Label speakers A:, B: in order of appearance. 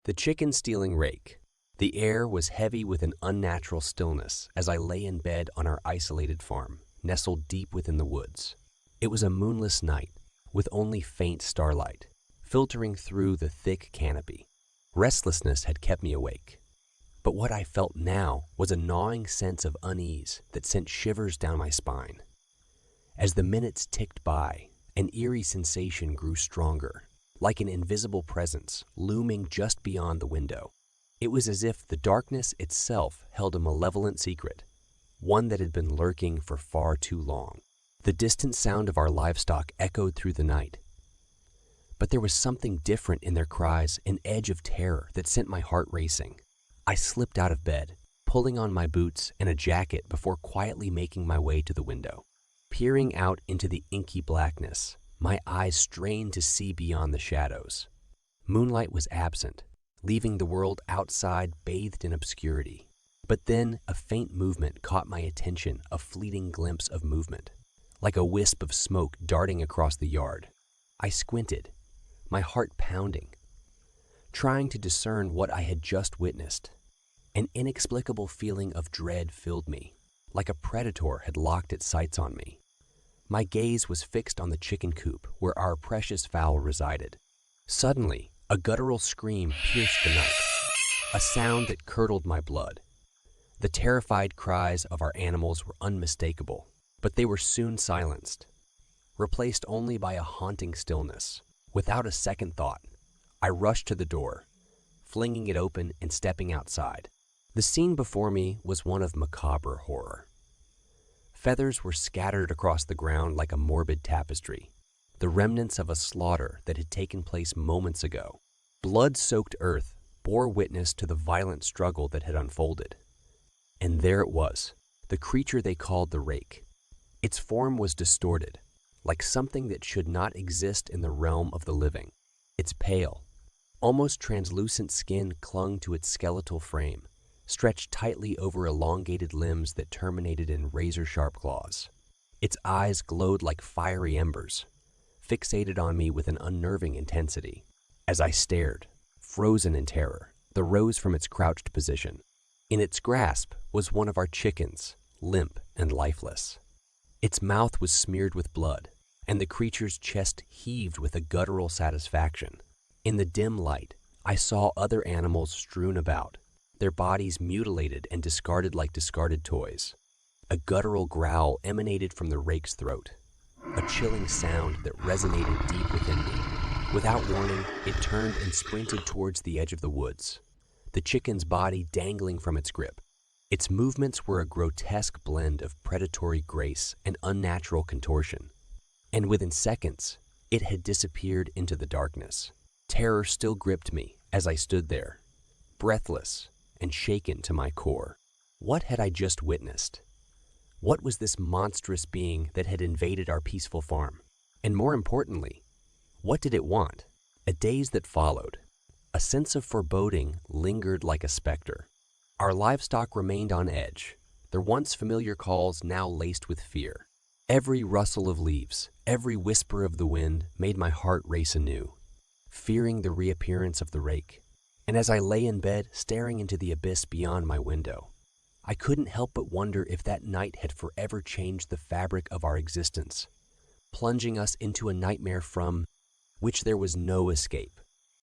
A: The chicken-stealing rake. The air was heavy with an unnatural stillness as I lay in bed on our isolated farm, nestled deep within the woods. It was a moonless night, with only faint starlight, filtering through the thick canopy. Restlessness had kept me awake. But what I felt now was a gnawing sense of unease that sent shivers down my spine. As the minutes ticked by, an eerie sensation grew stronger, like an invisible presence looming just beyond the window. It was as if the darkness itself held a malevolent secret, one that had been lurking for far too long. The distant sound of our livestock echoed through the night. But there was something different in their cries, an edge of terror that sent my heart racing. I slipped out of bed, pulling on my boots and a jacket before quietly making my way to the window. Peering out into the inky blackness, my eyes strained to see beyond the shadows. Moonlight was absent, leaving the world outside bathed in obscurity. But then a faint movement caught my attention, a fleeting glimpse of movement, like a wisp of smoke darting across the yard. I squinted, my heart pounding, trying to discern what I had just witnessed. An inexplicable feeling of dread filled me, like a predator had locked its sights on me. My gaze was fixed on the chicken coop where our precious fowl resided. Suddenly, a guttural scream pierced the night, a sound that curdled my blood. The terrified cries of our animals were unmistakable, but they were soon silenced, replaced only by a haunting stillness. Without a second thought, I rushed to the door, flinging it open and stepping outside. The scene before me was one of macabre horror. Feathers were scattered across the ground like a morbid tapestry, the remnants of a slaughter that had taken place moments ago. Blood-soaked earth bore witness to the violent struggle that had unfolded. And there it was, the creature they called the rake. Its form was distorted, like something that should not exist in the realm of the living. Its pale, almost translucent skin clung to its skeletal frame, stretched tightly over elongated limbs that terminated in razor-sharp claws. Its eyes glowed like fiery embers, fixated on me with an unnerving intensity. As I stared, frozen in terror, the rose from its crouched position. In its grasp was one of our chickens, limp and lifeless. Its mouth was smeared with blood, and the creature's chest heaved with a guttural satisfaction. In the dim light, I saw other animals strewn about, their bodies mutilated and discarded like discarded toys. A guttural growl emanated from the rake's throat, a chilling sound that resonated deep within me. Without warning, it turned and sprinted towards the edge of the woods, the chicken's body dangling from its grip. Its movements were a grotesque blend of predatory grace and unnatural contortion. And within seconds, it had disappeared into the darkness. Terror still gripped me as I stood there, breathless and shaken to my core. What had I just witnessed? What was this monstrous being that had invaded our peaceful farm? And more importantly, what did it want? A daze that followed, a sense of foreboding lingered like a specter. Our livestock remained on edge, their once familiar calls now laced with fear. Every rustle of leaves, every whisper of the wind made my heart race anew, fearing the reappearance of the rake. And as I lay in bed, staring into the abyss beyond my window, I couldn't help but wonder if that night had forever changed the fabric of our existence, plunging us into a nightmare from which there was no escape.